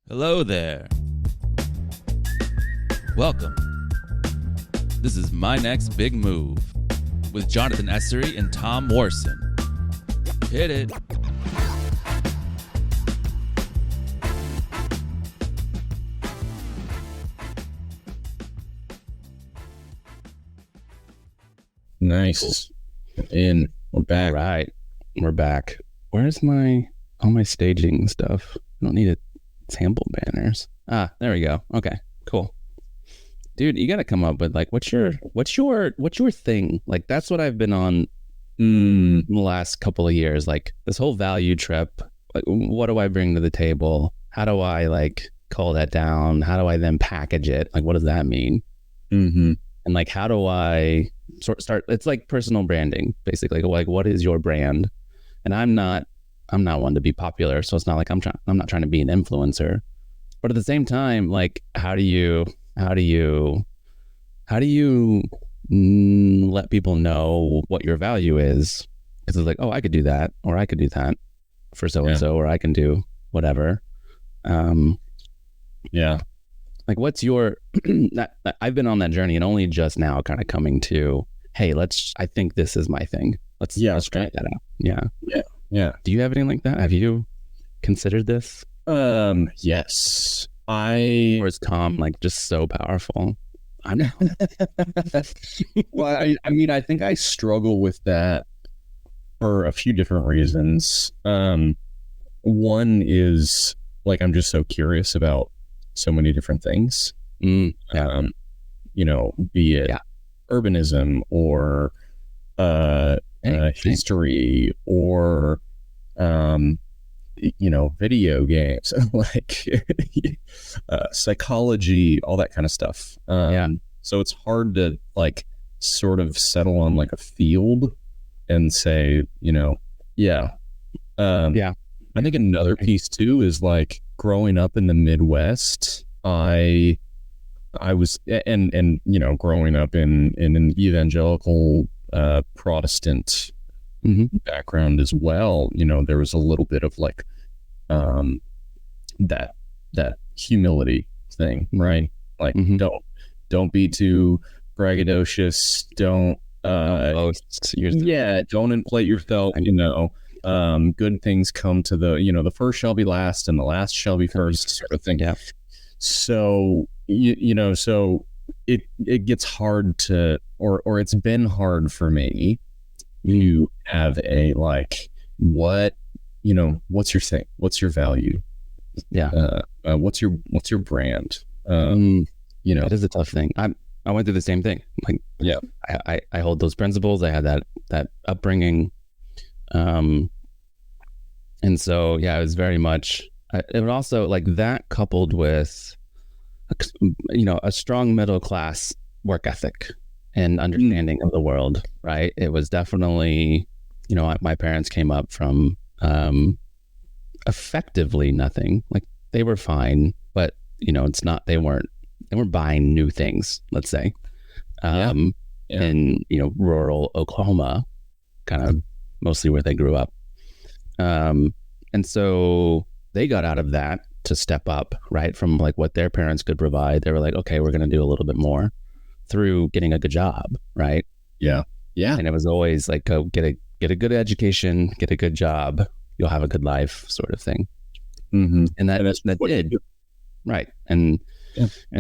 Hello there. Welcome. This is My Next Big Move with Jonathan Essery and Tom Morrison. Hit it. Nice. And we're back. All right. We're back. Where's all my staging stuff? I don't need it. Sample banners. There we go. Okay, cool. Dude, you got to come up with like, what's your thing? Like, that's what I've been on the last couple of years. Like this whole value trip. Like, what do I bring to the table? How do I like cull that down? How do I then package it? Like, what does that mean? Mm-hmm. And like, how do I start? It's like personal branding, basically. Like, what is your brand? And I'm not one to be popular, so it's not like I'm not trying to be an influencer. But at the same time, like, how do you let people know what your value is? Because it's like, oh, I could do that, or I could do that for so and so, or I can do whatever. Yeah. Like, what's your? I've been on that journey, and only just now, kind of coming to, hey, I think this is my thing. Let's try that out. Yeah. Yeah. Do you have anything like that? Have you considered this? Yes. Or is Tom like just so powerful? I'm not. Well, I mean, I think I struggle with that for a few different reasons. One is like, I'm just so curious about so many different things. Be it urbanism or history or video games, like psychology, all that kind of stuff. So it's hard to like sort of settle on like a field and say, I think another piece too is like growing up in the Midwest. I was and growing up in an evangelical Protestant background as well. There was a little bit of like that humility thing, right? Like don't be too braggadocious. Don't don't inflate yourself. Good things come to the first shall be last and the last shall be first, sort of thing. Yeah. So so it gets hard to, or it's been hard for me to have a like, what's your thing? What's your value? Yeah. What's your brand? That is a tough thing. I went through the same thing. Like, I hold those principles. I had that upbringing. And so, it was very much, it would also like that coupled with, a strong middle class work ethic and understanding of the world, right? It was definitely, my parents came up from effectively nothing. Like they were fine, but it's not, they weren't buying new things, let's say. In rural Oklahoma, kind of mostly where they grew up. And so they got out of that to step up, right? From like what their parents could provide. They were like, okay, we're going to do a little bit more through getting a good job, right? Yeah. And it was always like, go get a good education, get a good job, you'll have a good life, sort of thing. And that did, right? And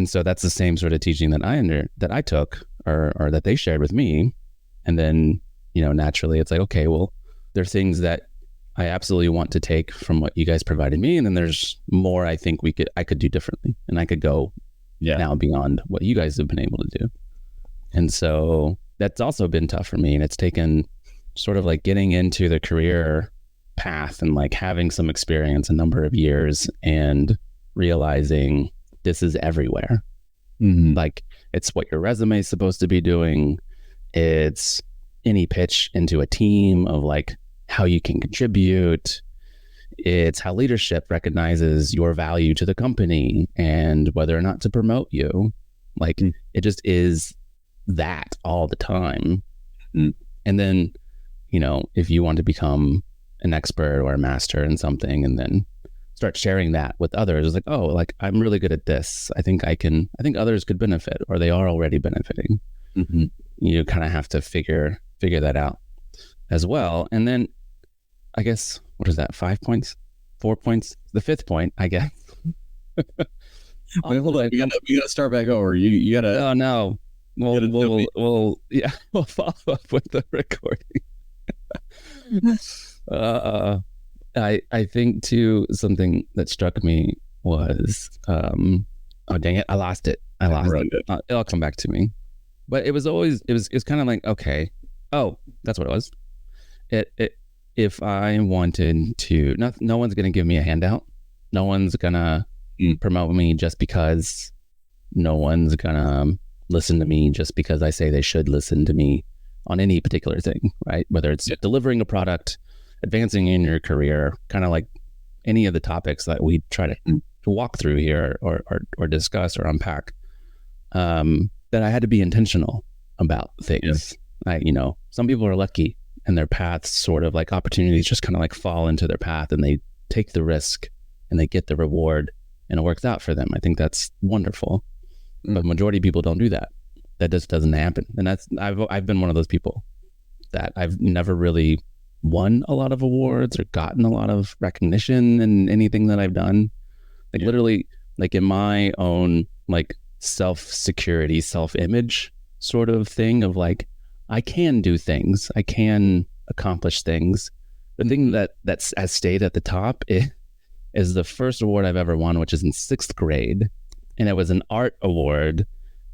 so that's the same sort of teaching that I took, or that they shared with me. And then naturally, it's like, okay, well, there are things that I absolutely want to take from what you guys provided me, and then there's more I think I could do differently, and I could go now beyond what you guys have been able to do. And so that's also been tough for me, and it's taken sort of like getting into the career path and like having some experience, a number of years, and realizing this is everywhere. Like it's what your resume is supposed to be doing. It's any pitch into a team of like how you can contribute. It's how leadership recognizes your value to the company and whether or not to promote you. Like it just is that all the time. And then, if you want to become an expert or a master in something, and then start sharing that with others. It's like, oh, like I'm really good at this. I think others could benefit, or they are already benefiting. Mm-hmm. You kind of have to figure that out as well. And then I guess, what is that? 5 points, 4 points. The fifth point, I guess. Wait, hold on. We gotta start back over. You gotta. Oh no. We'll follow up with the recording. I think too, something that struck me was oh dang it, I lost it. It'll come back to me. But it was kind of like, okay, oh, that's what it was. If I wanted to, no one's gonna give me a handout. No one's gonna promote me just because. No one's gonna listen to me just because I say they should listen to me on any particular thing, right? Whether it's delivering a product, advancing in your career, kind of like any of the topics that we try to walk through here or discuss or unpack, that I had to be intentional about things. Some people are lucky and their paths sort of like opportunities just kind of like fall into their path and they take the risk and they get the reward and it works out for them. I think that's wonderful. But majority of people don't do that. That just doesn't happen. And I've been one of those people that I've never really won a lot of awards or gotten a lot of recognition in anything that I've done. Like literally, like in my own like self-security, self-image sort of thing of like, I can do things, I can accomplish things. The thing that's has stayed at the top is the first award I've ever won, which is in 6th grade. And it was an art award.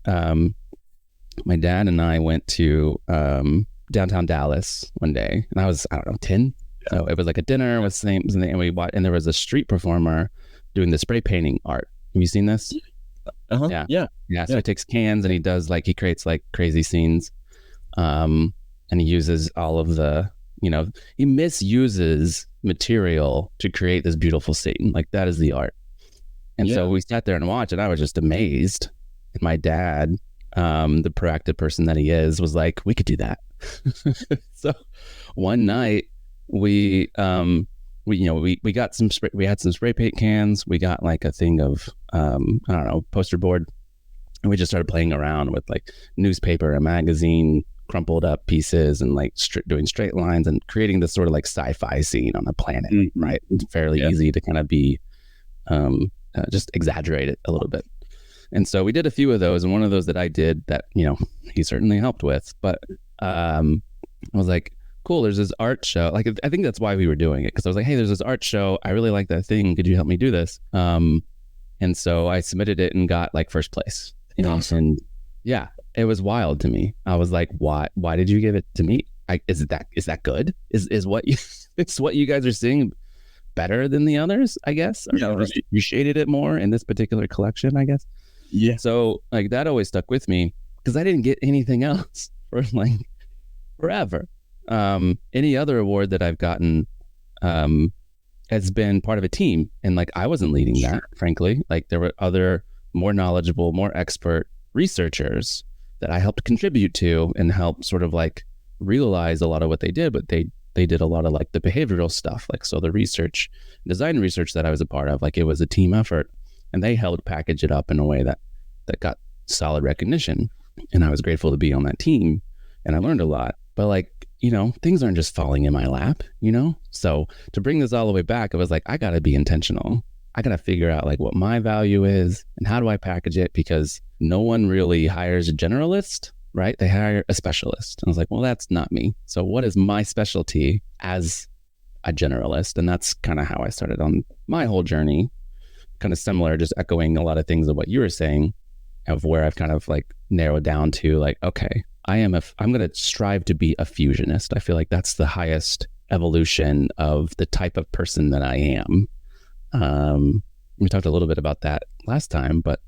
My dad and I went to downtown Dallas one day, and I was, 10. So it was like a dinner with things, and we watched, and there was a street performer doing the spray painting art. Have you seen this? Uh-huh. Yeah. So he takes cans and he creates like crazy scenes, and he uses all of the, he misuses material to create this beautiful scene. Like that is the art. And so we sat there and watched, and I was just amazed. And my dad, the proactive person that he is, was like, "We could do that." So one night we got we had some spray paint cans. We got like a thing of poster board, and we just started playing around with like newspaper and magazine crumpled up pieces and like doing straight lines and creating this sort of like sci-fi scene on a planet. Right? It's fairly easy to kind of be just exaggerate it a little bit. And so we did a few of those, and one of those that I did that, he certainly helped with, but I was like, cool, there's this art show. Like, I think that's why we were doing it, because I was like, hey, there's this art show. I really like that thing. Could you help me do this? And so I submitted it and got like first place. Awesome. And yeah, it was wild to me. I was like, why did you give it to me? Is that good? Is what you guys are seeing better than the others, I guess? Or right. You shaded it more in this particular collection, I guess. Yeah. So like that always stuck with me because I didn't get anything else for like forever. Any other award that I've gotten has been part of a team, and like I wasn't leading that, frankly. Like there were other more knowledgeable, more expert researchers that I helped contribute to and help sort of like realize a lot of what they did, but they did a lot of like the behavioral stuff. Like, so the design research that I was a part of, like it was a team effort, and they helped package it up in a way that got solid recognition. And I was grateful to be on that team, and I learned a lot. But like, things aren't just falling in my lap, So to bring this all the way back, it was like, I got to be intentional. I got to figure out like what my value is and how do I package it, because no one really hires a generalist, right? They hire a specialist. I was like, well, that's not me. So what is my specialty as a generalist? And that's kind of how I started on my whole journey. Kind of similar, just echoing a lot of things of what you were saying, of where I've kind of like narrowed down to like, okay, I'm going to strive to be a fusionist. I feel like that's the highest evolution of the type of person that I am. We talked a little bit about that last time, but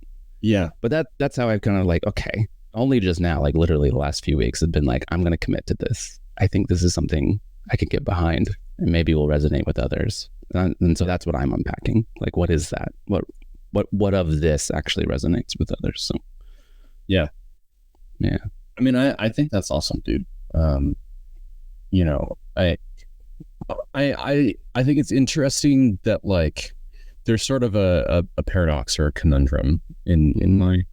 that's how I've kind of like, okay, only just now, like literally the last few weeks have been like, I'm going to commit to this. I think this is something I could get behind and maybe will resonate with others. And so that's what I'm unpacking. Like, what is that? What of this actually resonates with others? So, yeah. I mean, I think that's awesome, dude. I think it's interesting that like there's sort of a paradox or a conundrum in my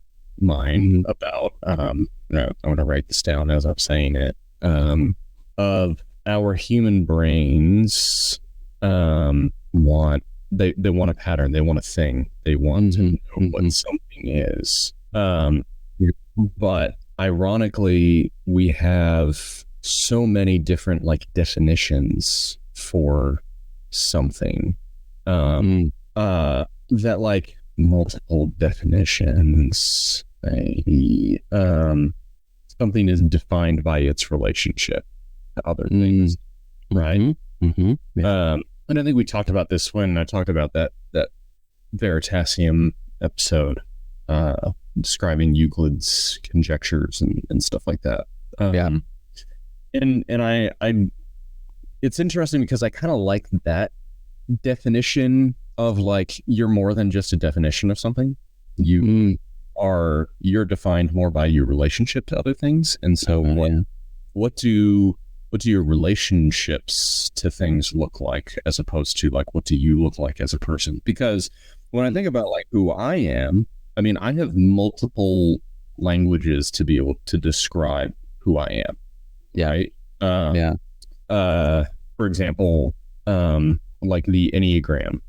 mind about no, I'm gonna write this down as I'm saying it, of our human brains want a pattern, they want a thing, they want to know what something is, but ironically we have so many different like definitions for something, that like multiple definitions, something is defined by its relationship to other things, right? And I think we talked about this when I talked about that Veritasium episode, describing Euclid's conjectures and stuff like that. And I it's interesting because I kind of like that definition of like, you're more than just a definition of something. You're defined more by your relationship to other things. And so what do your relationships to things look like, as opposed to like, what do you look like as a person? Because when I think about like who I am, I mean, I have multiple languages to be able to describe who I am. Right. For example, like the Enneagram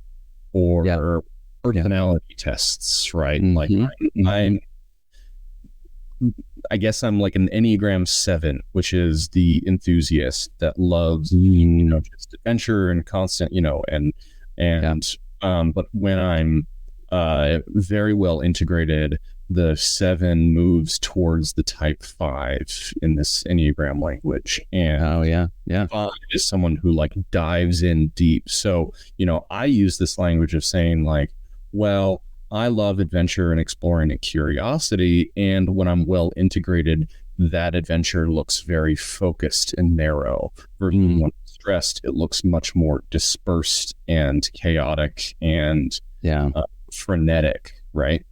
or personality tests, right? Like I guess I'm like an Enneagram 7, which is the enthusiast that loves, just adventure and constant, but when I'm very well integrated, the 7 moves towards the type 5 in this Enneagram language. And 5 is someone who like dives in deep. So, I use this language of saying like, well, I love adventure and exploring and curiosity. And when I'm well integrated, that adventure looks very focused and narrow. Versus when I'm stressed, it looks much more dispersed and chaotic and frenetic, right?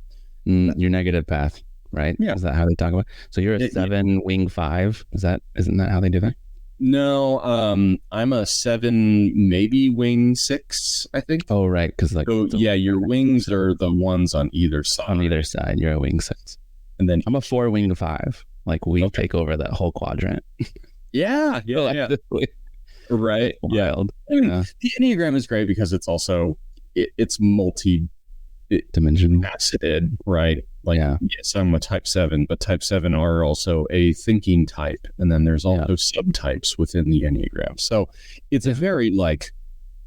Your negative path, right? Yeah. Is that how they talk about it? So you're a 7 wing 5. Isn't that how they do that? No, I'm a 7, maybe wing 6, I think. Oh, right. Because your wings are the ones on either side. On either side, you're a wing 6. And then I'm a 4 wing 5. Like we take over that whole quadrant. Yeah. Right. Wild. I mean, the Enneagram is great because it's also it's dimensional, faceted, right? Like, yes, I'm a type 7, but type 7 are also a thinking type, and then there's also subtypes within the Enneagram. So it's a very like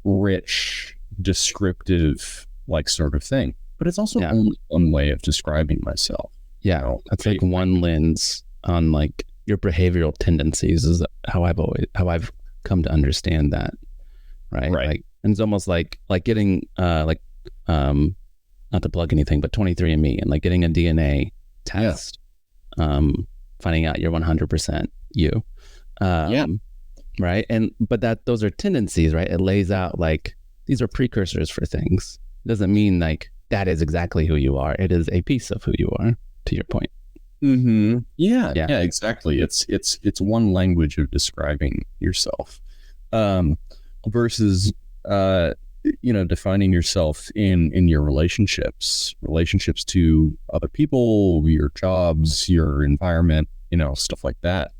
rich, descriptive, like sort of thing. But it's also only one way of describing myself. Yeah, that's like one lens on like your behavioral tendencies is how I've come to understand that, right? Like, and it's almost like getting not to plug anything, but 23andMe and like getting a DNA test, finding out you're 100% you, right? But those are tendencies, right? It lays out like these are precursors for things. It doesn't mean like that is exactly who you are. It is a piece of who you are. To your point. Yeah, exactly. It's one language of describing yourself, versus defining yourself in your relationships to other people, your jobs, your environment, stuff like that.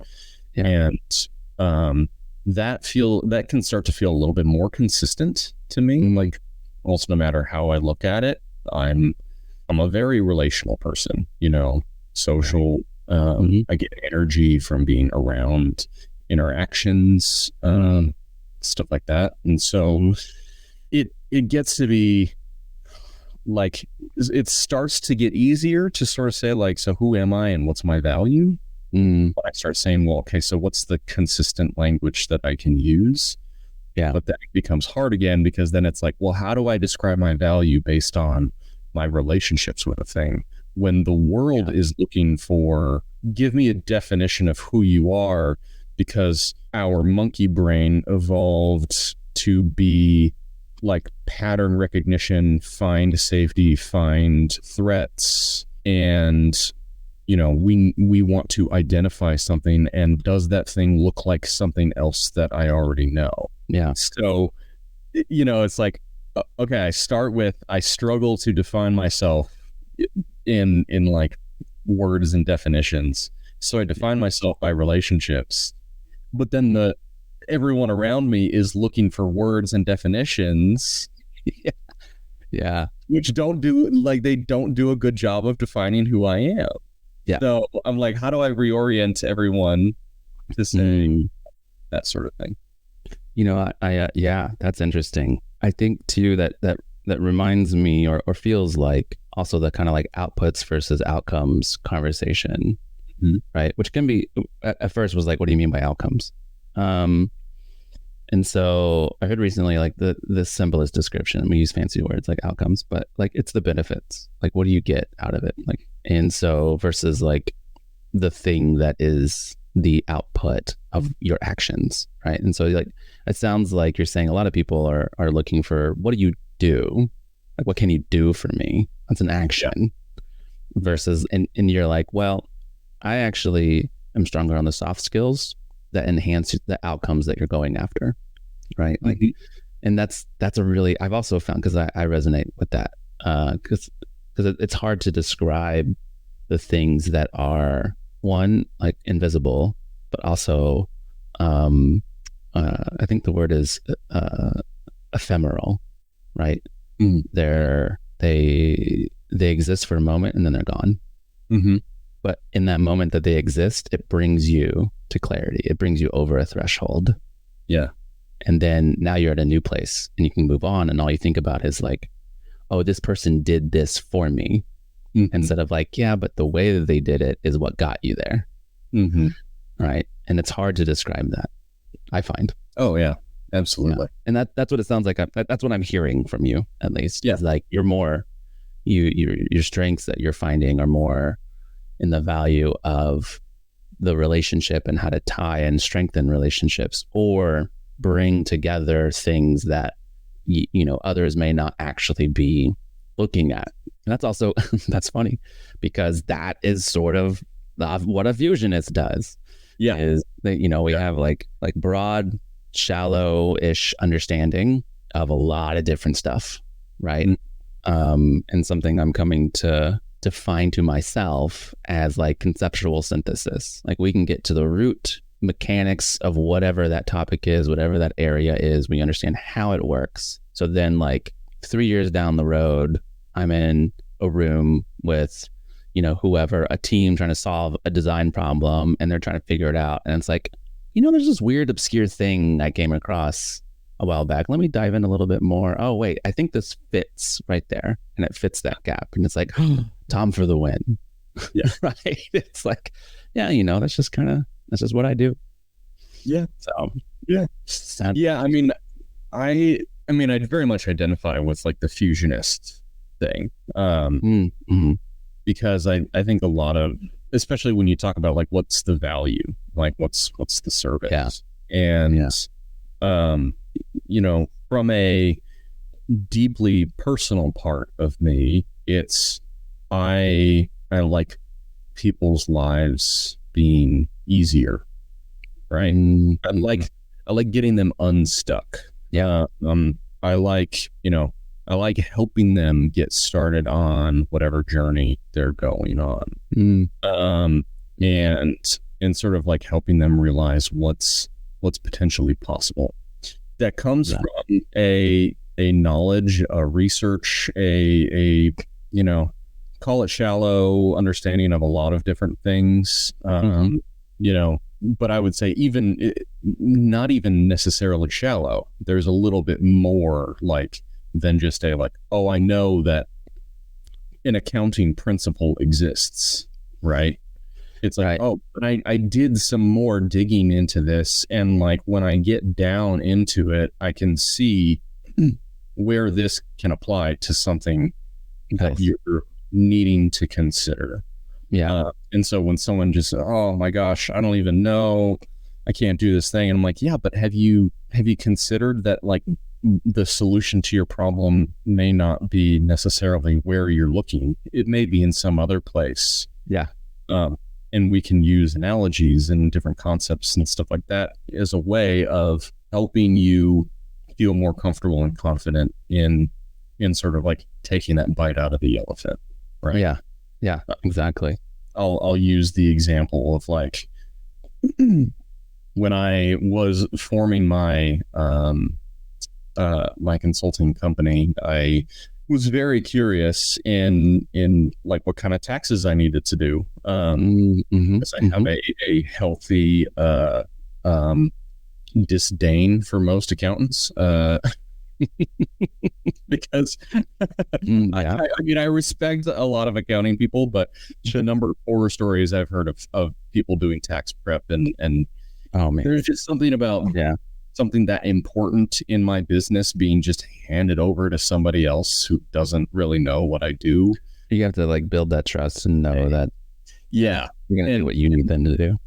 And that can start to feel a little bit more consistent to me. Like, also, no matter how I look at it, I'm a very relational person, social. I get energy from being around interactions, stuff like that. And so it gets to be like, it starts to get easier to sort of say like, so who am I and what's my value? When I start saying, well, okay, so what's the consistent language that I can use? But that becomes hard again, because then it's like, well, how do I describe my value based on my relationships with a thing, when the world is looking for, give me a definition of who you are, because our monkey brain evolved to be like pattern recognition, find safety, find threats, and we want to identify something, and does that thing look like something else that I already know? So it's like, Okay, I start with I struggle to define myself in like words and definitions. So I define myself by relationships, but then everyone around me is looking for words and definitions. Yeah. Which they don't do a good job of defining who I am. Yeah. So I'm like, how do I reorient everyone to say that sort of thing? Yeah, that's interesting. I think too that reminds me or feels like also the kind of like outputs versus outcomes conversation, right? Which can be at first was like, what do you mean by outcomes? And so I heard recently like the simplest description. We use fancy words like outcomes, but like it's the benefits. Like what do you get out of it? Like, and so versus like the thing that is the output of your actions, right? And so like it sounds like you're saying a lot of people are looking for what do you do? Like what can you do for me? That's an action. Versus and you're like, well, I actually am stronger on the soft skills that enhance the outcomes that you're going after, right? Like, and that's a really, I've also found, because I resonate with that, because it's hard to describe the things that are one, like invisible, but also, I think the word is ephemeral, right? They exist for a moment and then they're gone. But in that moment that they exist, it brings you to clarity. It brings you over a threshold. Yeah. And then now you're at a new place and you can move on. And all you think about is like, oh, this person did this for me. Instead of like, yeah, but the way that they did it is what got you there. Right. And it's hard to describe that, I find. Oh, yeah, absolutely. Yeah. And that's what it sounds like. That's what I'm hearing from you, at least. Yeah. It's like you're more, your strengths that you're finding are more in the value of the relationship and how to tie and strengthen relationships or bring together things that, others may not actually be looking at. And that's also, that's funny because that is sort of what a fusionist does. Yeah. Is that, we have like broad, shallow-ish understanding of a lot of different stuff. Right. And something I'm coming to define to myself as like conceptual synthesis. Like we can get to the root mechanics of whatever that topic is, whatever that area is. We understand how it works. So then like 3 years down the road, I'm in a room with, whoever, a team trying to solve a design problem and they're trying to figure it out. And it's like, there's this weird obscure thing I came across a while back. Let me dive in a little bit more. Oh, wait, I think this fits right there. And it fits that gap. And it's like, Tom for the win. Yeah. Right. It's like, yeah, that's just what I do. Yeah. So, yeah. Yeah. I mean, I very much identify with like the fusionist thing. Because I think a lot of, especially when you talk about like, what's the value? Like what's the service? Yeah. And, from a deeply personal part of me, it's I like people's lives being easier, right? I like getting them unstuck. Yeah. I like helping them get started on whatever journey they're going on. And sort of like helping them realize what's potentially possible. That comes from a knowledge, a research, a call it shallow understanding of a lot of different things. But I would say not even necessarily shallow. There's a little bit more like than just I know that an accounting principle exists, right? It's like, oh, but I did some more digging into this. And like, when I get down into it, I can see where this can apply to something that you're needing to consider. Yeah. And so when someone just, oh my gosh, I don't even know, I can't do this thing. And I'm like, yeah, but have you considered that like the solution to your problem may not be necessarily where you're looking. It may be in some other place. Yeah. And we can use analogies and different concepts and stuff like that as a way of helping you feel more comfortable and confident in sort of like taking that bite out of the elephant, right? Yeah, exactly. I'll use the example of like when I was forming my my consulting company, I was very curious in like what kind of taxes I needed to do. Because I have a healthy disdain for most accountants. Because I mean, I respect a lot of accounting people, but the number of horror stories I've heard of people doing tax prep and oh man, there's just something about something that important in my business being just handed over to somebody else who doesn't really know what I do. You have to like build that trust and know that you're gonna do what you need them to do.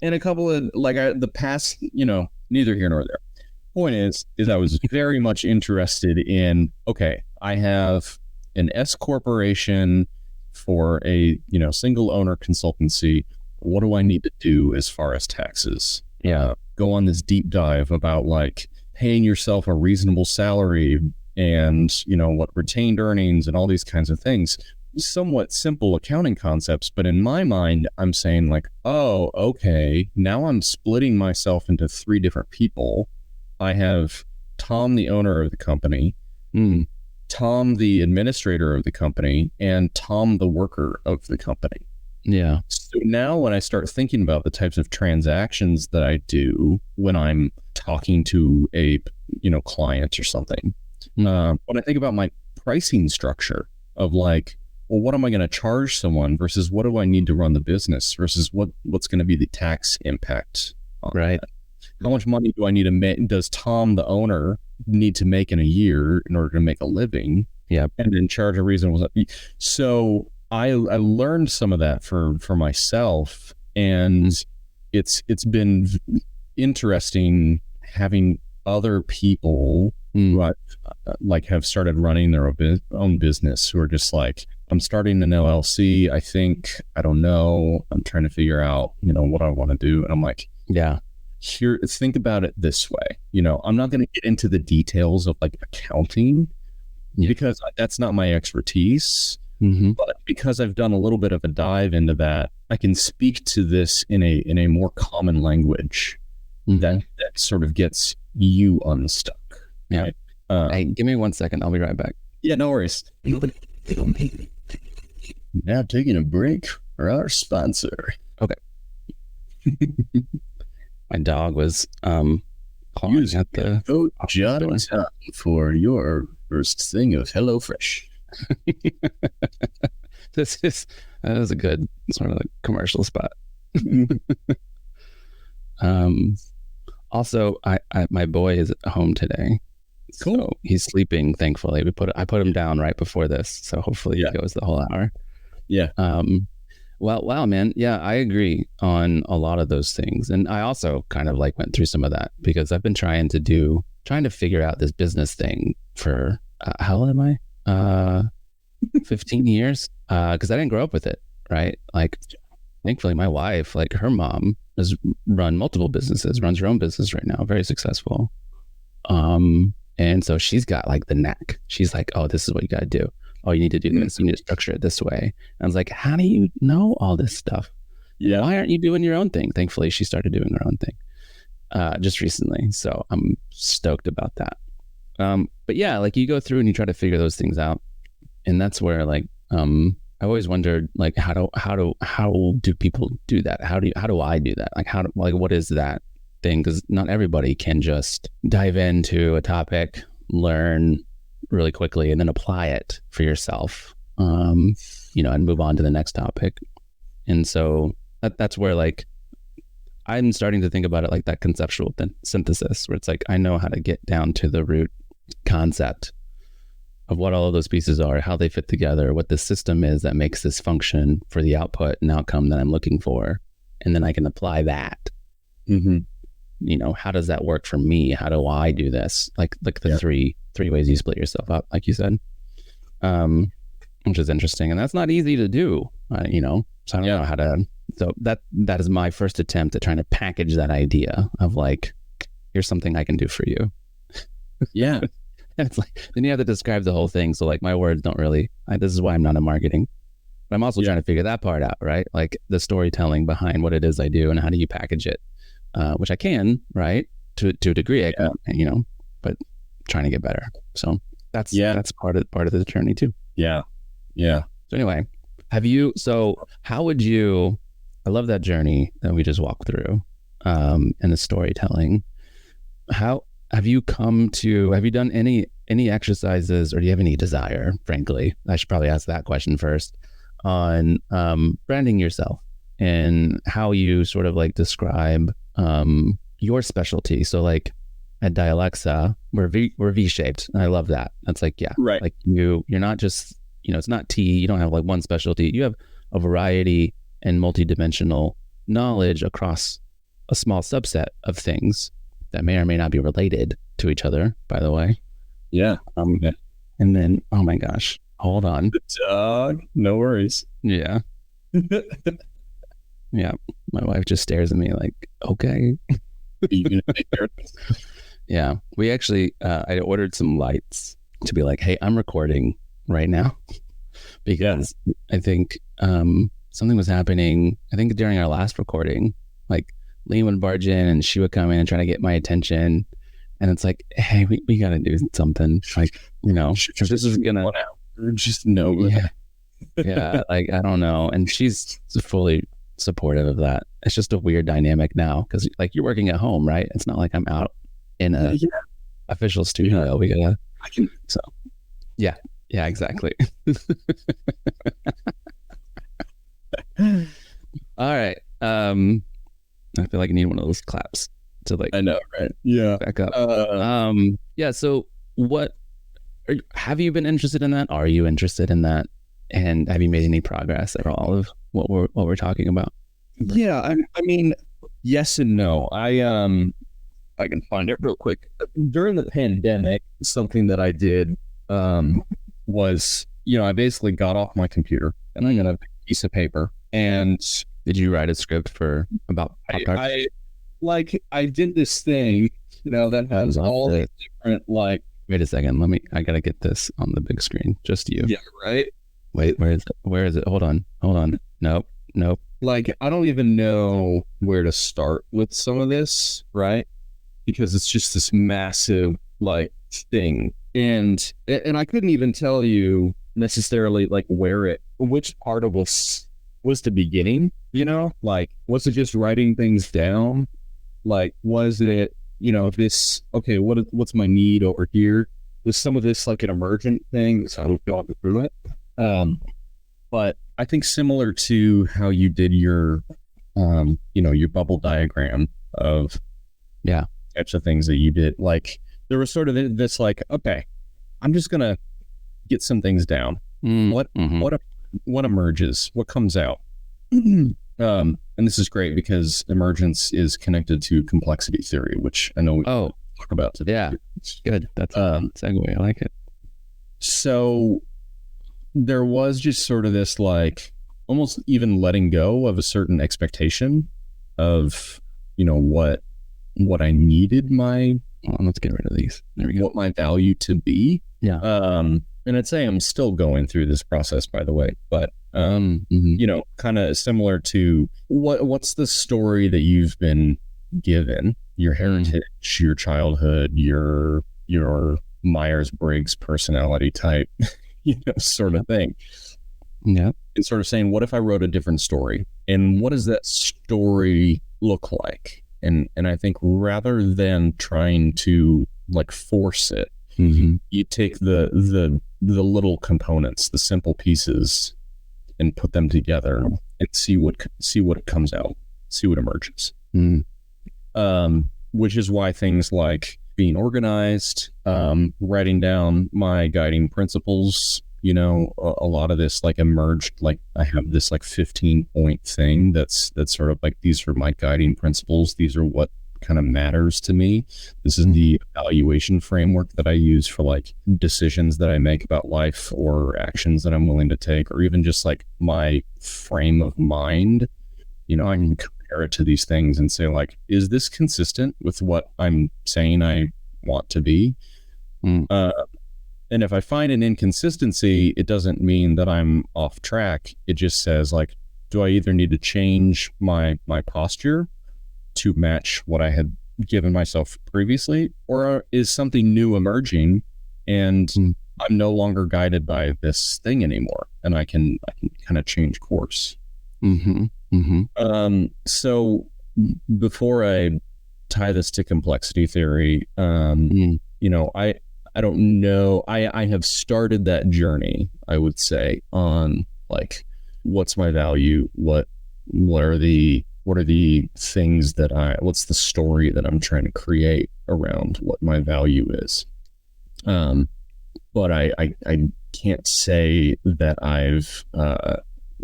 And a couple of like the past, neither here nor there. Point is I was very much interested in, okay, I have an S corporation for a, single owner consultancy. What do I need to do as far as taxes? Go on this deep dive about like paying yourself a reasonable salary and, what retained earnings and all these kinds of things. Somewhat simple accounting concepts, but in my mind, I'm saying like, oh, okay, now I'm splitting myself into 3 different people. I have Tom, the owner of the company, Tom, the administrator of the company, and Tom, the worker of the company. Yeah. So now when I start thinking about the types of transactions that I do when I'm talking to a, client or something, when I think about my pricing structure of like, well, what am I going to charge someone versus what do I need to run the business versus what's going to be the tax impact on right. that? How much money do I need to make? Does Tom, the owner, need to make in a year in order to make a living? Yeah. And then charge a reasonable. So I learned some of that for myself, and it's been interesting having other people who have started running their own business who are just like, I'm starting an LLC. I don't know. I'm trying to figure out, what I want to do. And I'm like, here, think about it this way. I'm not going to get into the details of like accounting because that's not my expertise. But because I've done a little bit of a dive into that, I can speak to this in a more common language that sort of gets you unstuck. Yeah. Right? Hey, give me 1 second. I'll be right back. Yeah, no worries. Now taking a break for our sponsor. Okay. My dog was clawing at the vote Jon and Tom for your first thing of HelloFresh. That was a good sort of like commercial spot. Also, my boy is at home today. Cool. So he's sleeping, thankfully. I put him down right before this, so hopefully he goes the whole hour. Yeah. Well, wow, man. Yeah, I agree on a lot of those things. And I also kind of like went through some of that because I've been trying to figure out this business thing for, how old am I? 15 years. Because I didn't grow up with it, right? Like, thankfully, my wife, like her mom has run multiple businesses, runs her own business right now, very successful. And so she's got like the knack. She's like, oh, this is what you got to do. Oh, you need to do this. You need to structure it this way. And I was like, how do you know all this stuff? Yeah. Why aren't you doing your own thing? Thankfully, she started doing her own thing just recently. So I'm stoked about that. But yeah, like you go through and you try to figure those things out. And that's where like, I always wondered like, how do people do that? How do I do that? Like, what is that thing? Because not everybody can just dive into a topic, learn really quickly and then apply it for yourself, and move on to the next topic. And so that's where like I'm starting to think about it like that conceptual synthesis where it's like I know how to get down to the root concept of what all of those pieces are, how they fit together, what the system is that makes this function for the output and outcome that I'm looking for, and then I can apply that. How does that work for me? How do I do this? Like the three ways you split yourself up, like you said, which is interesting. And that's not easy to do, so I don't know how to, so that is my first attempt at trying to package that idea of like, here's something I can do for you. Yeah. And it's like, then you have to describe the whole thing. So like my words don't really, this is why I'm not in marketing. But I'm also trying to figure that part out, right? Like the storytelling behind what it is I do and how do you package it, which I can, right? To a degree, I can, but trying to get better. So that's part of the journey too. Yeah. Yeah. So anyway, how would you, I love that journey that we just walked through, and the storytelling. How have you done any exercises, or do you have any desire, frankly, I should probably ask that question first, on branding yourself and how you sort of like describe your specialty. So like at Dialexa, we're V-shaped. And I love that. That's like, right. Like you're not just, it's not T. You don't have like one specialty. You have a variety and multidimensional knowledge across a small subset of things that may or may not be related to each other, by the way. Yeah. And then, oh my gosh, hold on. No worries. Yeah. Yeah. My wife just stares at me like, okay. Yeah. We actually, I ordered some lights to be like, hey, I'm recording right now, because I think something was happening. I think during our last recording, like Lee would barge in and she would come in and try to get my attention. And it's like, hey, we got to do something. Like, if this is going to just know. Yeah. Yeah. Like, I don't know. And she's fully supportive of that. It's just a weird dynamic now, because like you're working at home, right? It's not like I'm out in a official studio. We gotta, yeah, exactly. All right. I feel like I need one of those claps to like, I know, right? Yeah. Back up. Yeah. So have you been interested in that? Are you interested in that? And have you made any progress at all of what we're talking about? Yeah. I mean, yes and no. I can find it real quick. During the pandemic, something that I did was, I basically got off my computer and I got a piece of paper. And did you write a script about I did this thing, that has all these different, like, wait a second, I gotta get this on the big screen. Just you. Yeah, right. Wait, where is it? Hold on. Nope. Like, I don't even know where to start with some of this, right? Because it's just this massive, like, thing. And I couldn't even tell you necessarily, like, which part of us was the beginning, like, was it just writing things down? Like, was it, this, okay, what's my need over here? Was some of this like an emergent thing? So I'm going through it. But I think similar to how you did your, your bubble diagram of, types of things that you did, like, there was sort of this, like, okay, I'm just going to get some things down. What emerges? What comes out? And this is great because emergence is connected to complexity theory, which I know we talk about today. Yeah, good. That's a segue. I like it. So there was just sort of this, like, almost even letting go of a certain expectation of, what I needed let's get rid of these. There we go. What my value to be. Yeah. And I'd say I'm still going through this process, by the way, but, kind of similar to what's the story that you've been given, your heritage, your childhood, your Myers-Briggs personality type, sort of thing. Yeah. And sort of saying, what if I wrote a different story? And what does that story look like? And I think rather than trying to, like, force it, you take the little components, the simple pieces, and put them together and see what comes out, see what emerges. Which is why things like being organized, writing down my guiding principles, a lot of this, like, emerged, like, I have this, like, 15-point thing that's sort of like, these are my guiding principles. These are what kind of matters to me. This is the evaluation framework that I use for, like, decisions that I make about life or actions that I'm willing to take, or even just, like, my frame of mind. I can compare it to these things and say, like, is this consistent with what I'm saying I want to be? Mm. And if I find an inconsistency, it doesn't mean that I'm off track. It just says like, do I either need to change my posture to match what I had given myself previously, or is something new emerging and I'm no longer guided by this thing anymore, and I can kind of change course. Mm-hmm. Mm-hmm. So before I tie this to complexity theory, you know, I don't know. I have started that journey, I would say, on like, what's my value? What are the things that what's the story that I'm trying to create around what my value is? But I can't say that I've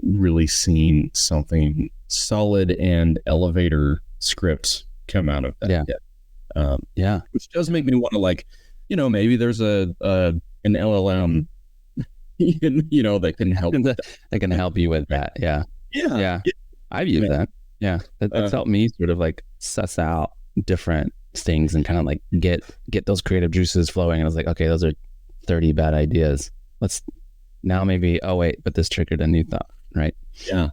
really seen something solid and elevator script come out of that yet. Which does make me want to, like, you know, maybe there's an LLM, you know, that can help. That can help you with that. Yeah. I've used that. Yeah. That's helped me sort of like suss out different things and kind of like get those creative juices flowing. And I was like, okay, those are 30 bad ideas. Let's now maybe, oh wait, but this triggered a new thought, right? Yeah.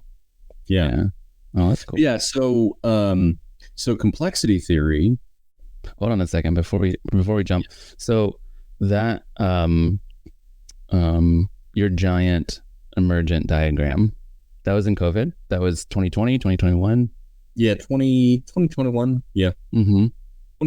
Oh, that's cool. Yeah. So, so complexity theory. Hold on a second before we jump. So that your giant emergent diagram, that was in COVID. That was 2020, 2021. Yeah, 2021. Yeah. Mm-hmm.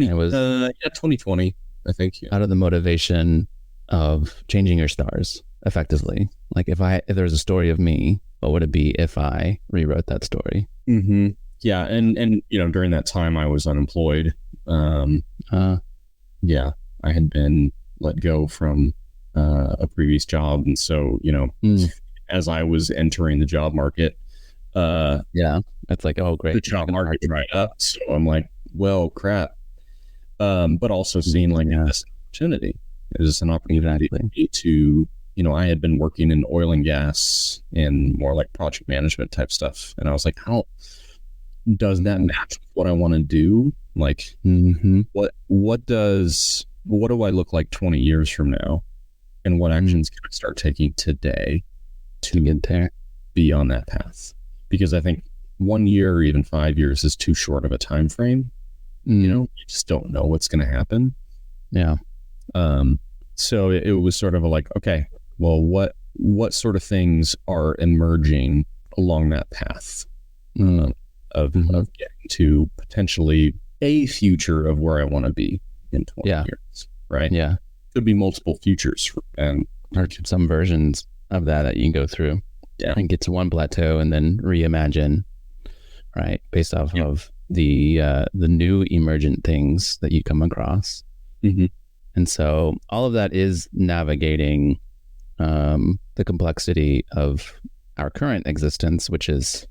It was 2020, I think. Yeah. Out of the motivation of changing your stars effectively. Like if there was a story of me, what would it be if I rewrote that story? Mm-hmm. Yeah, and you know, during that time I was unemployed. Yeah, I had been let go from a previous job, and so, you know, as I was entering the job market, it's like, oh great, the job market dried up. So I'm like, well, crap. But also seeing like this opportunity. Is this an opportunity to, you know, I had been working in oil and gas and more like project management type stuff, and I was like, how does that match with what I want to do? Like, what do I look like 20 years from now, and what actions can I start taking today to get there, be on that path? Because I think 1 year or even 5 years is too short of a time frame. You know, you just don't know what's going to happen. Yeah. So it was sort of like, okay, well, what sort of things are emerging along that path of getting to potentially a future of where I want to be in 20 years, right? Yeah. Could be multiple futures, and or some versions of that you can go through and get to one plateau and then reimagine, right? Based off of the new emergent things that you come across. And so all of that is navigating the complexity of our current existence, which is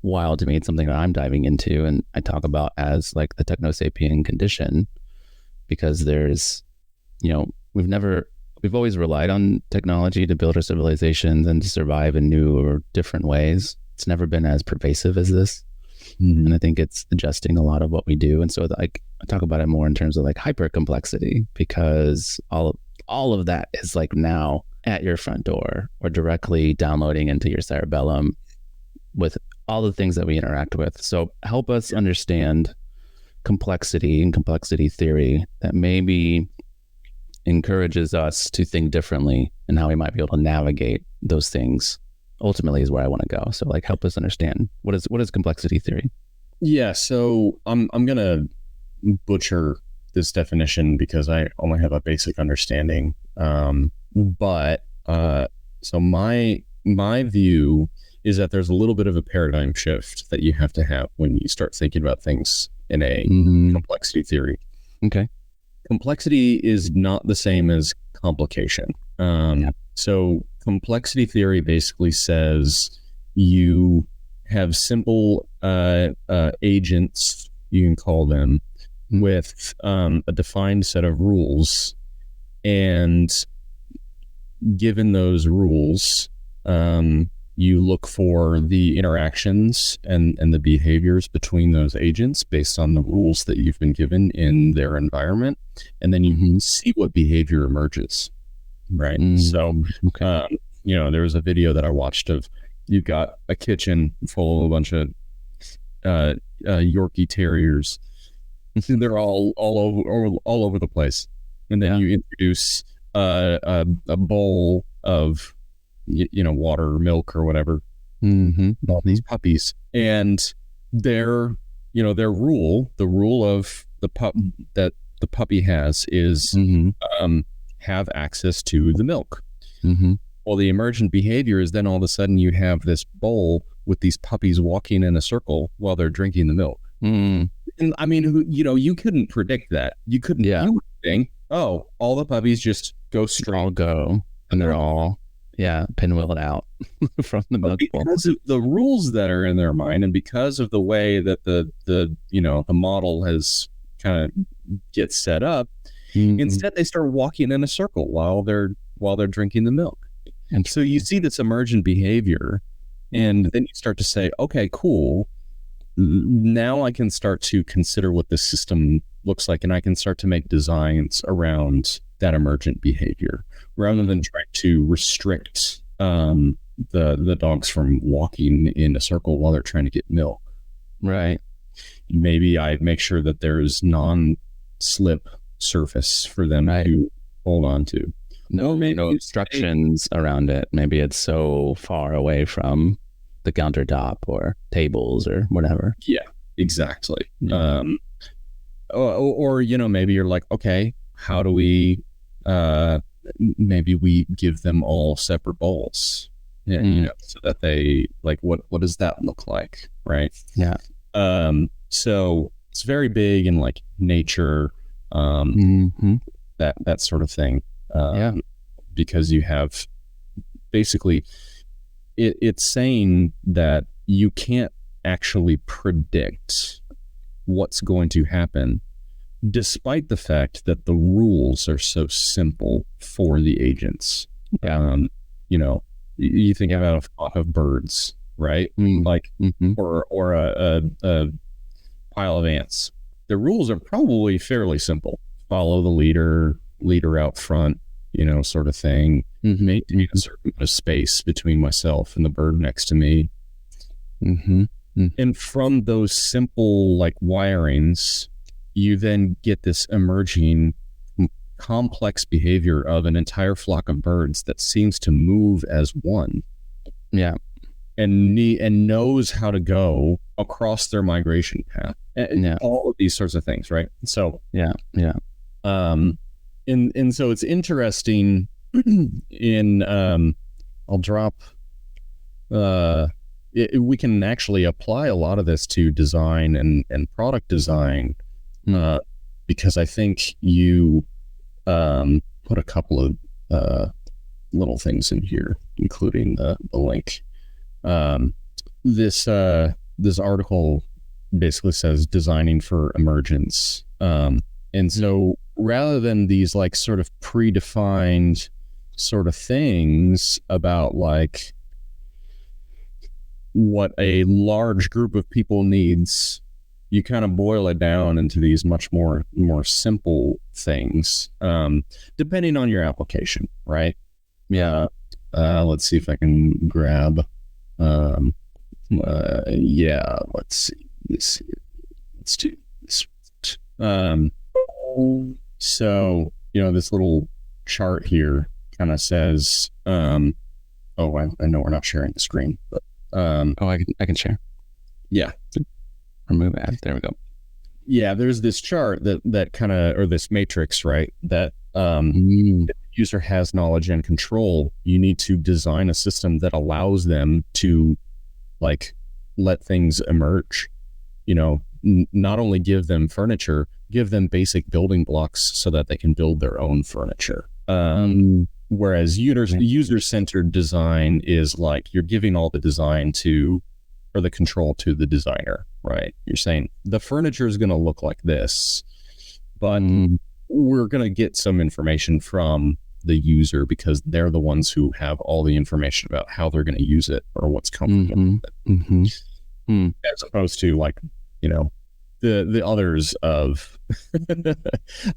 wild to me. It's something that I'm diving into, and I talk about as like the techno-sapien condition, because there's, you know, we've always relied on technology to build our civilizations and to survive in new or different ways. It's never been as pervasive as this. And I think it's adjusting a lot of what we do. And so like I talk about it more in terms of like hyper complexity, because all of that is like now at your front door or directly downloading into your cerebellum with all the things that we interact with. So help us understand complexity and complexity theory that maybe encourages us to think differently and how we might be able to navigate those things. Ultimately is where I want to go. So like help us understand what is complexity theory? Yeah, so I'm gonna butcher this definition because I only have a basic understanding. But so my view is that there's a little bit of a paradigm shift that you have to have when you start thinking about things in a complexity theory. Okay. Complexity is not the same as complication. So complexity theory basically says you have simple agents, you can call them, with a defined set of rules, and given those rules, you look for the interactions and the behaviors between those agents based on the rules that you've been given in their environment. And then you can see what behavior emerges. Right. So, there was a video that I watched of, you've got a kitchen full of a bunch of Yorkie terriers. They're all over the place. And then you introduce a bowl of water or milk or whatever, all these puppies, and their rule of the pup that the puppy has is have access to the milk. Well, the emergent behavior is then all of a sudden you have this bowl with these puppies walking in a circle while they're drinking the milk. And I mean, you couldn't predict that. You couldn't. Yeah. You would think, oh, all the puppies just go straight. All go, and they're all pinwheeled out from the milk bowl. Because of the rules that are in their mind, and because of the way that the model has kind of gets set up, instead they start walking in a circle while they're drinking the milk. And so you see this emergent behavior, and then you start to say, okay, cool. Now I can start to consider what this system looks like, and I can start to make designs around that emergent behavior rather than trying to restrict the dogs from walking in a circle while they're trying to get milk. Right. Maybe I make sure that there's non-slip surface for them to hold on to. No obstructions around it. Maybe it's so far away from the countertop or tables or whatever. Yeah, exactly. Yeah. Or maybe you're like, okay, how do we, maybe we give them all separate bowls, so that they like, what does that look like? Right. Yeah. So it's very big in like nature, that sort of thing. Because you have basically it's saying that you can't actually predict what's going to happen, despite the fact that the rules are so simple for the agents. You think about a flock of birds, right? Or a pile of ants. The rules are probably fairly simple. Follow the leader out front, sort of thing. Maintain a certain amount of space between myself and the bird next to me. And from those simple like wirings, you then get this emerging complex behavior of an entire flock of birds that seems to move as one. Yeah. And knows how to go across their migration path. And all of these sorts of things, right? So yeah. And so it's interesting in I'll drop we can actually apply a lot of this to design and product design, because I think you put a couple of little things in here, including the link. This article basically says designing for emergence, and so rather than these like sort of predefined sort of things about like what a large group of people needs, you kind of boil it down into these much more simple things, depending on your application, right? Yeah. Let's see if I can grab. Let's see. Let's do this. So, this little chart here kind of says, I know we're not sharing the screen, but, I can share. Yeah. Remove ad. There we go. Yeah. There's this chart that kind of, or this matrix, right? That, the user has knowledge and control. You need to design a system that allows them to like let things emerge, not only give them furniture, give them basic building blocks so that they can build their own furniture. Whereas user-centered design is like you're giving all the design or the control to the designer, right? You're saying the furniture is going to look like this, but we're going to get some information from the user, because they're the ones who have all the information about how they're going to use it or what's comfortable with it. As opposed to like, you know, the others of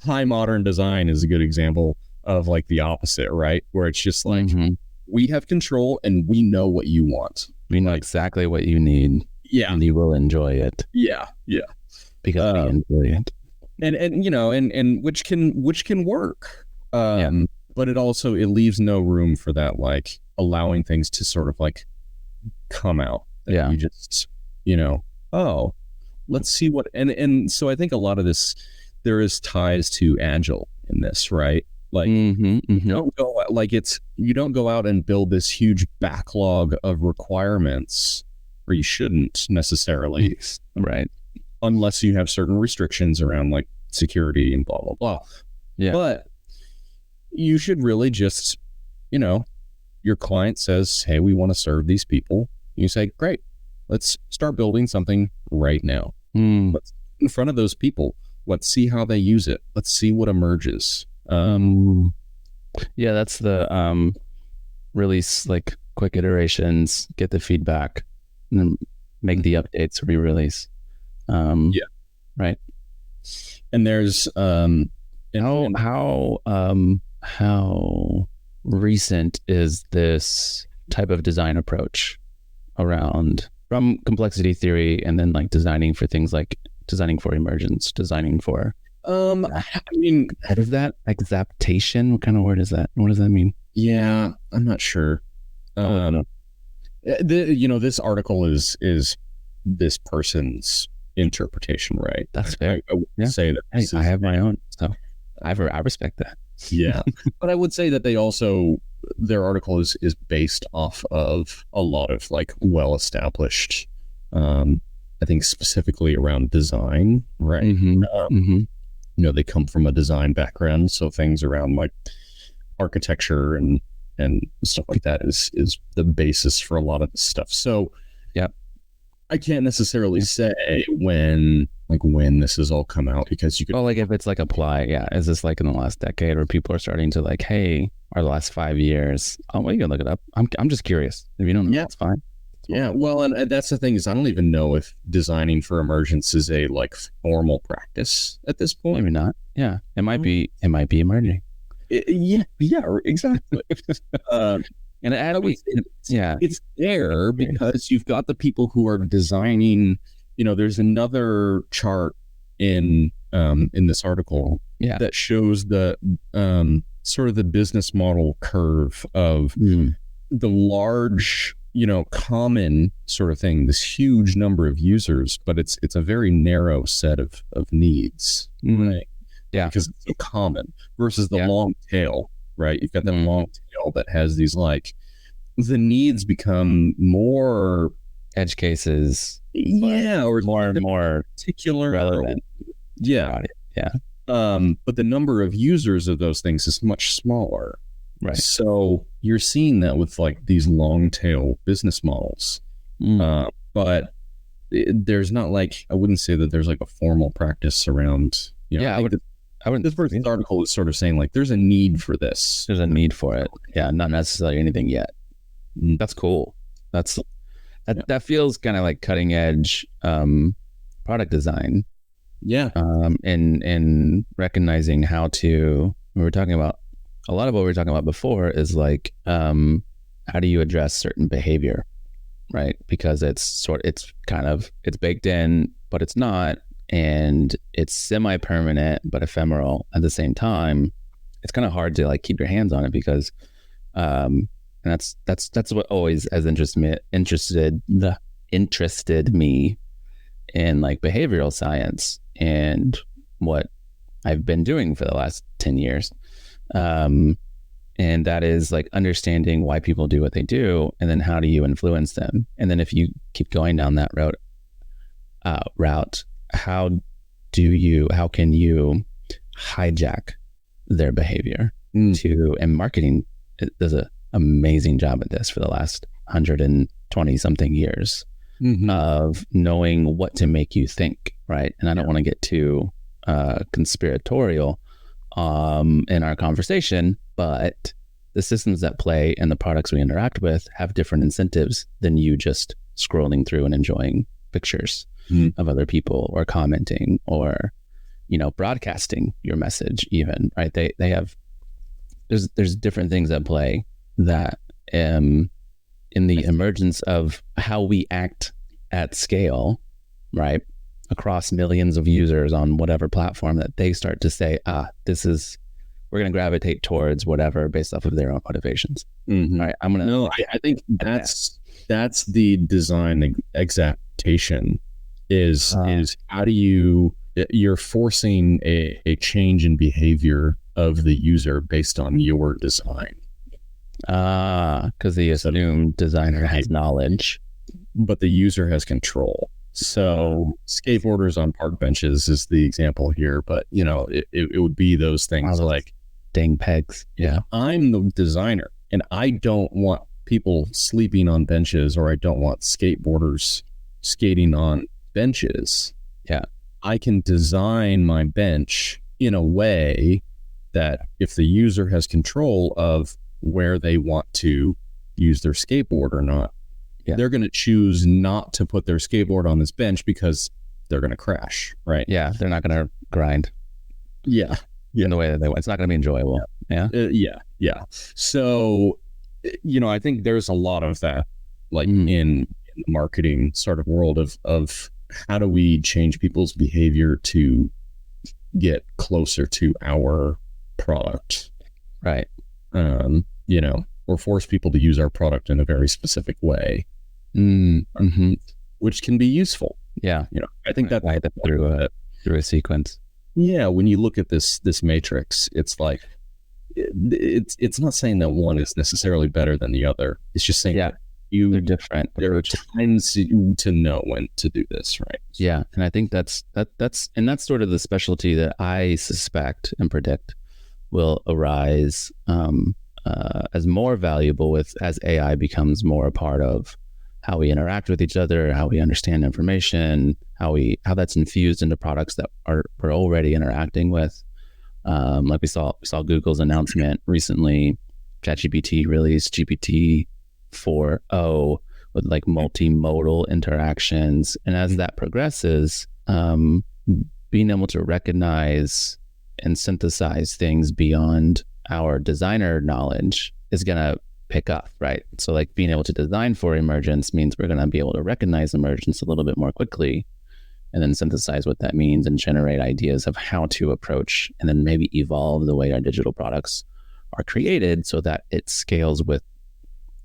high modern design is a good example of like the opposite, right? Where it's just like, we have control and we know what you want. We know exactly what you need. Yeah. And you will enjoy it. Yeah. Yeah. Because we enjoy it. And you know, and which can work. But it leaves no room for that, like allowing things to sort of like come out. Yeah. You just, you know, oh, let's see what, and so I think a lot of this, there is ties to Agile in this, right? Like you don't go like you don't go out and build this huge backlog of requirements, or you shouldn't necessarily, right? Unless you have certain restrictions around like security and blah blah blah. Yeah. But you should really just, you know, your client says, hey, we want to serve these people. You say, great, let's start building something right now. Let's in front of those people. Let's see how they use it. Let's see what emerges. Yeah, that's the release, like quick iterations, get the feedback, and then make the updates, re-release. Right. And there's how recent is this type of design approach around from complexity theory, and then like designing for things like designing for emergence, designing for I mean, what is that? Adaptation? What kind of word is that? What does that mean? Yeah, I'm not sure. You know, this article is this person's interpretation, right? That's fair. I would say that I have my own, so I respect that. Yeah. But I would say that they also, their article is based off of a lot of like well-established, I think specifically around design, right? You know, they come from a design background, so things around like architecture and stuff like that is the basis for a lot of this stuff. So yeah, I can't necessarily say when this has all come out, because you could, well, like if it's like apply, is this like in the last decade where people are starting to like, hey, our last 5 years? Oh, well, you can look it up. I'm just curious. If you don't know, it's fine. Yeah, well, and that's the thing, is I don't even know if designing for emergence is a like formal practice at this point. Maybe not. Yeah, it might be emerging. Yeah, exactly. And it's there because you've got the people who are designing. You know, there's another chart in this article that shows the sort of the business model curve of the large, you know, common sort of thing, this huge number of users, but it's a very narrow set of needs, right? Yeah, because it's so common versus the long tail, right? You've got that long tail that has these like, the needs become more edge cases, or more and more particular, relevant. But the number of users of those things is much smaller. Right. So you're seeing that with like these long tail business models. But there's not like, I wouldn't say that there's like a formal practice around, you know, I wouldn't. This person's article is sort of saying like, there's a need for this. There's a need for it. Yeah. Not necessarily anything yet. That's cool. That feels kind of like cutting edge product design. Yeah. And recognizing how to, we were talking about, a lot of what we were talking about before is like, how do you address certain behavior, right? Because it's baked in, but it's not, and it's semi-permanent but ephemeral at the same time. It's kind of hard to like keep your hands on it because, and that's what always has interested me in like behavioral science and what I've been doing for the last 10 years. And that is like understanding why people do what they do, and then how do you influence them? And then if you keep going down that route, how can you hijack their behavior and marketing does an amazing job at this for the last 120 something years of knowing what to make you think, right? And I don't want to get too conspiratorial in our conversation, but the systems that play and the products we interact with have different incentives than you just scrolling through and enjoying pictures of other people or commenting or, broadcasting your message even, right? They have, there's different things at play that in the emergence of how we act at scale, right? Across millions of users on whatever platform, that they start to say, we're going to gravitate towards whatever based off of their own motivations. Right? I think that's the design exaptation is how do you're forcing a change in behavior of the user based on your design. Because the assumed designer has knowledge, but the user has control. So skateboarders on park benches is the example here, but it would be those things like dang pegs. Yeah. I'm the designer and I don't want people sleeping on benches, or I don't want skateboarders skating on benches. Yeah. I can design my bench in a way that if the user has control of where they want to use their skateboard or not, they're going to choose not to put their skateboard on this bench because they're going to crash, right? Yeah, they're not going to grind. Yeah. In the way that they want. It's not going to be enjoyable. Yeah. So, I think there's a lot of that, like in the marketing sort of world of how do we change people's behavior to get closer to our product, right? Or force people to use our product in a very specific way, which can be useful. Yeah, I think that guide them through a sequence. Yeah, when you look at this matrix, it's like it's not saying that one is necessarily better than the other. It's just saying that they're different. There are times to know when to do this, right? Yeah, and I think that's sort of the specialty that I suspect and predict will arise as more valuable as AI becomes more a part of how we interact with each other, how we understand information, how that's infused into products that we're already interacting with. Like we saw Google's announcement recently. ChatGPT released GPT 4.0 with like multimodal interactions, and as that progresses, being able to recognize and synthesize things beyond our designer knowledge is going to pick up, right? So like being able to design for emergence means we're going to be able to recognize emergence a little bit more quickly, and then synthesize what that means and generate ideas of how to approach and then maybe evolve the way our digital products are created so that it scales with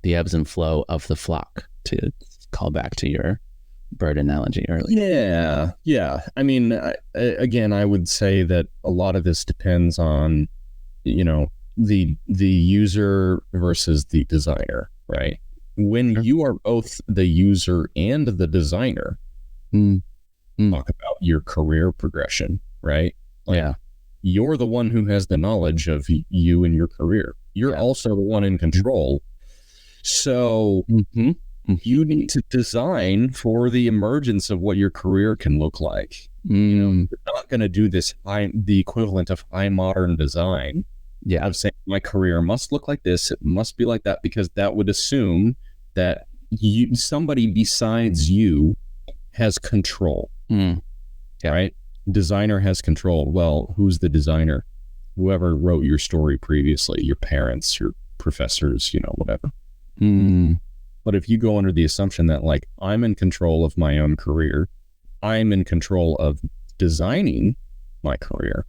the ebbs and flow of the flock, to call back to your bird analogy earlier. Yeah. I mean, again, I would say that a lot of this depends on, the user versus the designer, right? When you are both the user and the designer, talk about your career progression, right? Like, you're the one who has the knowledge of you and your career. You're also the one in control. So you need to design for the emergence of what your career can look like. You're not going to do the equivalent of high modern design. Yeah, of saying my career must look like this, it must be like that, because that would assume that somebody besides you has control. Right? Designer has control. Well, who's the designer? Whoever wrote your story previously, your parents, your professors, whatever. But if you go under the assumption that, like, I'm in control of my own career, I'm in control of designing my career,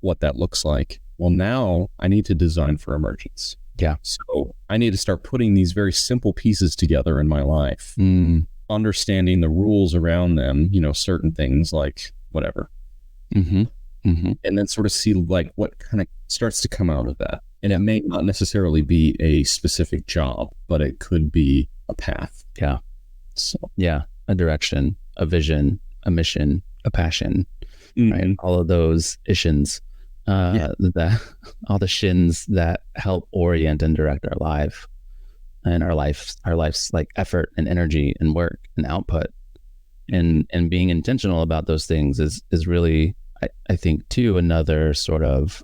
what that looks like, well, now I need to design for emergence. Yeah. So I need to start putting these very simple pieces together in my life, understanding the rules around them, certain things like whatever. And then sort of see like what kind of starts to come out of that. And it may not necessarily be a specific job, but it could be a path. Yeah. So a direction, a vision, a mission, a passion, right? All of those ishins, all the shins that help orient and direct our life and our life's like effort and energy and work and output, and being intentional about those things is really, I think too, another sort of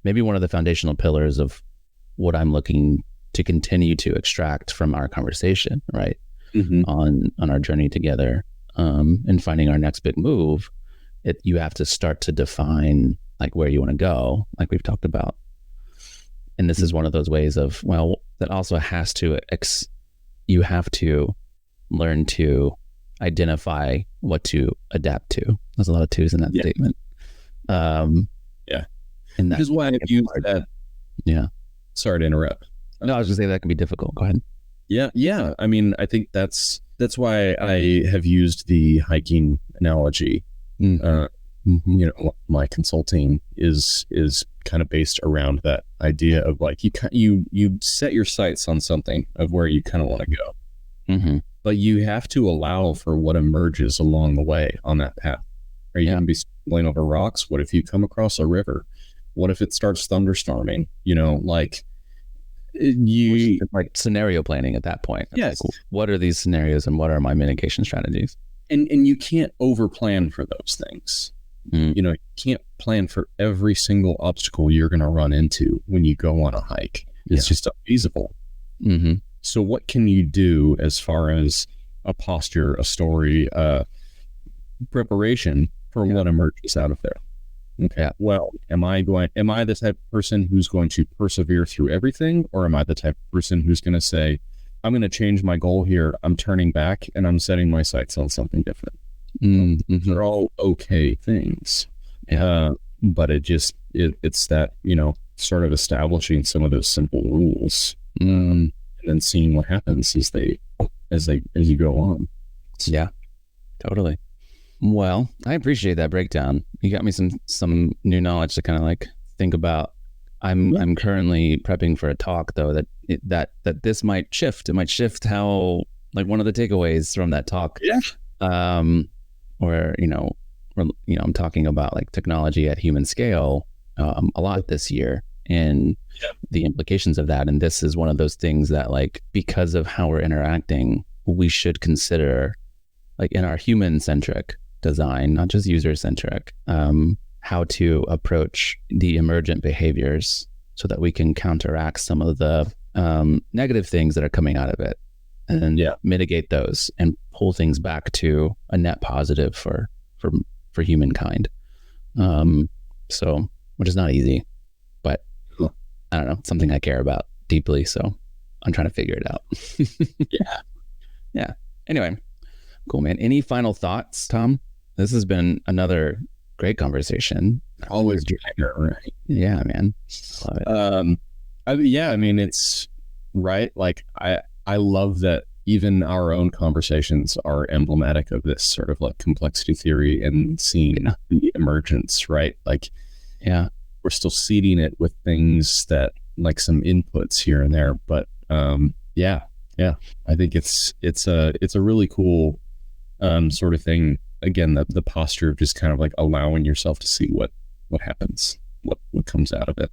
maybe one of the foundational pillars of what I'm looking to continue to extract from our conversation, right? On our journey together, and finding our next big move, you have to start to define like where you want to go, like we've talked about. And this is one of those ways of, well, that also has to, you have to learn to identify what to adapt to. There's a lot of twos in that statement. And that is why I've used that. Yeah. Sorry to interrupt. No, I was gonna say that can be difficult. Go ahead. Yeah. I mean, I think that's why I have used the hiking analogy. My consulting is kind of based around that idea of like you set your sights on something of where you kind of want to go, but you have to allow for what emerges along the way on that path. Are you going to be stumbling over rocks? What if you come across a river? What if it starts thunderstorming? Like scenario planning at that point. Yes. Like, what are these scenarios and what are my mitigation strategies? And you can't over plan for those things. You can't plan for every single obstacle you're going to run into when you go on a hike. It's just unfeasible. So what can you do as far as a posture, a story, preparation for what emerges out of there? Okay. Well, am I the type of person who's going to persevere through everything, or am I the type of person who's going to say, I'm going to change my goal here, I'm turning back and I'm setting my sights on something different? They're all okay things. But it's that, sort of establishing some of those simple rules, and then seeing what happens as you go on. Yeah, totally. Well, I appreciate that breakdown. You got me some new knowledge to kind of like think about. I'm currently prepping for a talk though that this might shift. It might shift how, like, one of the takeaways from that talk. Where I'm talking about like technology at human scale a lot this year, and the implications of that. And this is one of those things that, like, because of how we're interacting, we should consider, like, in our human-centric design, not just user-centric, how to approach the emergent behaviors so that we can counteract some of the negative things that are coming out of it, and mitigate those and pull things back to a net positive for humankind. So, which is not easy, but I don't know, something I care about deeply. So I'm trying to figure it out. Yeah. Anyway, cool, man. Any final thoughts, Tom? This has been another great conversation. Always right? Yeah, man. Love it. I mean, it's right. Like I love that even our own conversations are emblematic of this sort of like complexity theory and seeing the emergence, right? Like, we're still seeding it with things that, like, some inputs here and there, but I think it's a really cool sort of thing. Again, the posture of just kind of like allowing yourself to see what happens, what comes out of it.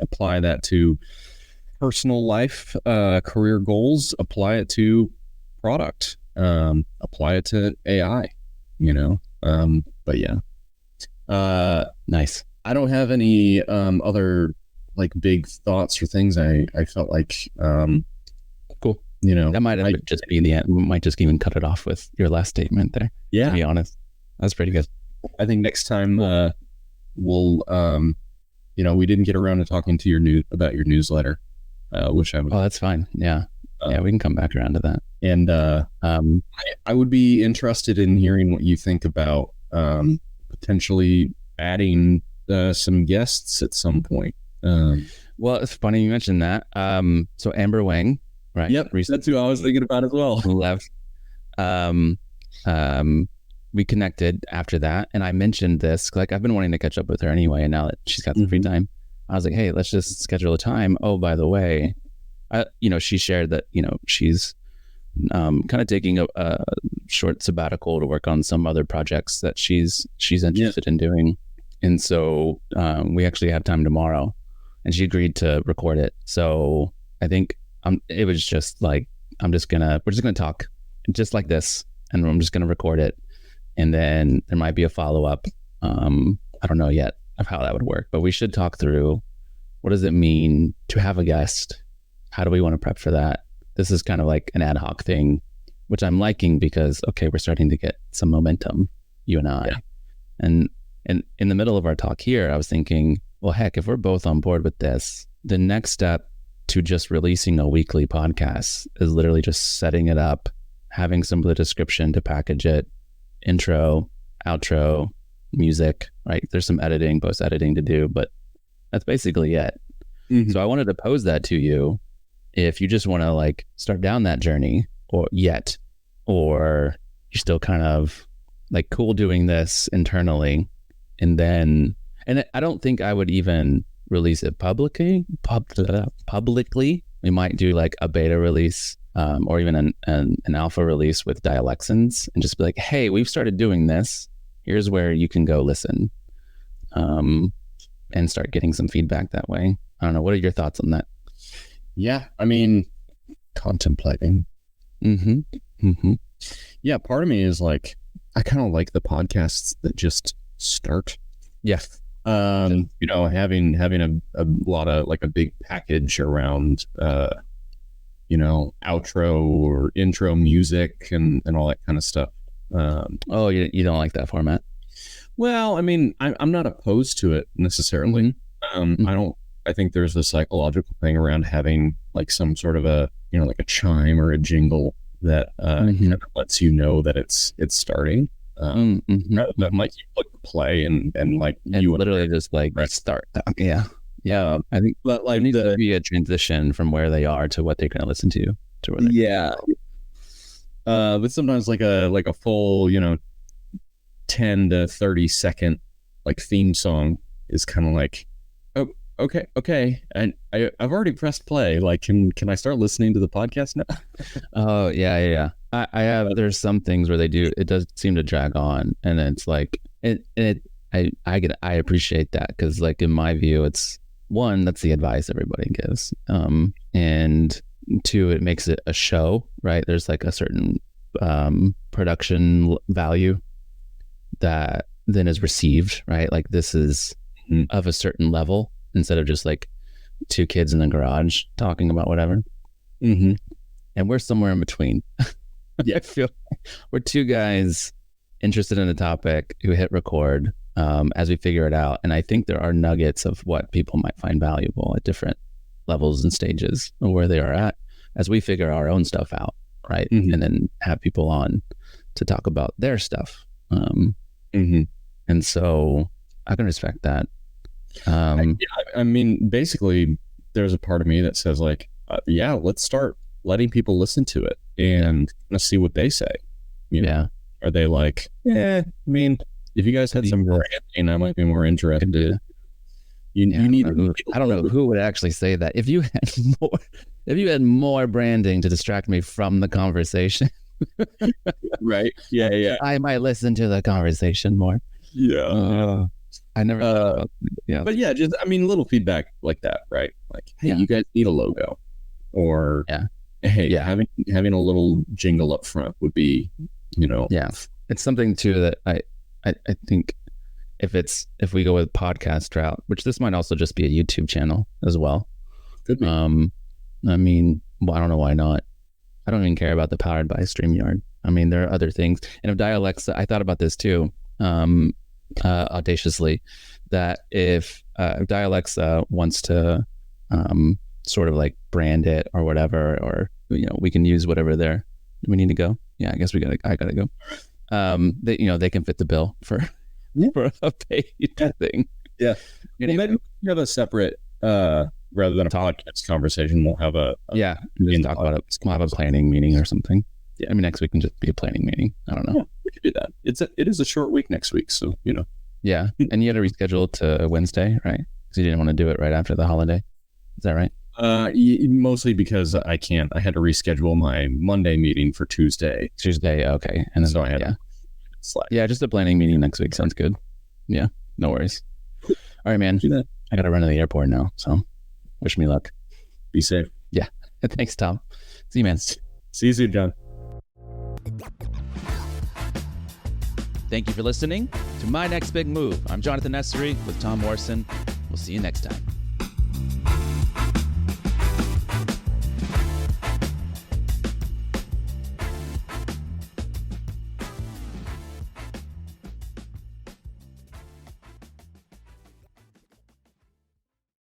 Apply that to personal life, career goals, apply it to product, apply it to AI, but nice. I don't have any other like big thoughts or things. I felt like cool. That might just be the end. We might just even cut it off with your last statement there. To be honest, that's pretty good. I think next time we'll we didn't get around to talking to about your newsletter, which I would. Oh, that's fine. Yeah, we can come back around to that. And I would be interested in hearing what you think about potentially adding some guests at some point. Well, it's funny you mentioned that. So Amber Wang, right? Yep, that's who I was thinking about as well. Who left? We connected after that, and I mentioned this, like, I've been wanting to catch up with her anyway, and now that she's got some free time, I was like, hey, let's just schedule a time. Oh, by the way, she shared that, she's kind of taking a short sabbatical to work on some other projects that she's interested in doing. And so we actually have time tomorrow, and she agreed to record it. So I think it was just like, we're just gonna talk just like this, and I'm just gonna record it And then there might be a follow-up. I don't know yet of how that would work, but we should talk through, what does it mean to have a guest? How do we want to prep for that? This is kind of like an ad hoc thing, which I'm liking because, okay, we're starting to get some momentum, you and I. Yeah. And in the middle of our talk here, I was thinking, well, heck, if we're both on board with this, the next step to just releasing a weekly podcast is literally just setting it up, having some of the description to package it, intro, outro, music, right? There's some editing, post-editing to do, but that's basically it. Mm-hmm. So I wanted to pose that to you. If you just want to like start down that journey or you're still kind of like cool doing this internally, and I don't think I would even release it publicly. We might do like a beta release or even an alpha release with dialectans and just be like, hey, we've started doing this. Here's where you can go listen and start getting some feedback that way. I don't know. What are your thoughts on that? Yeah, I mean, contemplating. Mm-hmm. Mm-hmm. Yeah, part of me is like, I kind of like the podcasts that just start. Yeah. Having a lot of like a big package around, outro or intro music and all that kind of stuff. You don't like that format? Well, I mean, I'm not opposed to it necessarily. Mm-hmm. I think there's a psychological thing around having like some sort of a, like a chime or a jingle that kind of lets you know that it's starting. That might click play and like you literally just like start. Yeah. I think but like there needs to be a transition from where they are to what they're going to listen to where yeah. But sometimes like a full 10 to 30 second like theme song is kind of like, oh, okay, and I've already pressed play. Like, can I start listening to the podcast now? Oh yeah. I have. There's some things where it does seem to drag on, and it's like I appreciate that because like in my view, it's one, that's the advice everybody gives, and two, it makes it a show, right? There's like a certain production value that then is received, right? Like this is of a certain level instead of just like two kids in the garage talking about whatever. Mm-hmm. And we're somewhere in between. Yeah, I feel we're two guys interested in a topic who hit record as we figure it out. And I think there are nuggets of what people might find valuable at different levels and stages of where they are at as we figure our own stuff out, right? Mm-hmm. And then have people on to talk about their stuff. And so I can respect that. I mean, basically, there's a part of me that says like, let's start letting people listen to it and let's see what they say. Are they like, I mean, if you guys had some branding, I might be more interested. You need. I don't know who would actually say that. If you had more branding to distract me from the conversation, right? Yeah. I might listen to the conversation more. Yeah. I never. But yeah, just little feedback like that, right? Like, hey, you guys need a logo, or hey, having a little jingle up front would be, it's something too that I think if we go with podcast route, which this might also just be a YouTube channel as well. Could be. I mean, well, I don't know why not. I don't even care about the powered by StreamYard. I mean, there are other things. And if Dialects, I thought about this too, audaciously, that if Dialects wants to sort of like brand it or whatever, or we can use whatever do we need to go? Yeah, I guess I gotta go. They can fit the bill for a paid thing. Yeah. Maybe we have a separate rather than a podcast conversation, we'll have just talk about it. We'll have a planning meeting or something. Yeah, I mean, next week can just be a planning meeting. I don't know. Yeah, we could do that. It is a short week next week, so Yeah, and you had to reschedule it to Wednesday, right? Because you didn't want to do it right after the holiday. Is that right? Mostly because I can't. I had to reschedule my Monday meeting for Tuesday. Okay, and then, so I had just a planning meeting next week. Sounds good. Yeah, no worries. All right, man. Do that. I got to run to the airport now, so wish me luck. Be safe. Yeah. Thanks, Tom. See you, man. See you soon, John. Thank you for listening to My Next Big Move. I'm Jonathan Essery with Tom Morrison. We'll see you next time.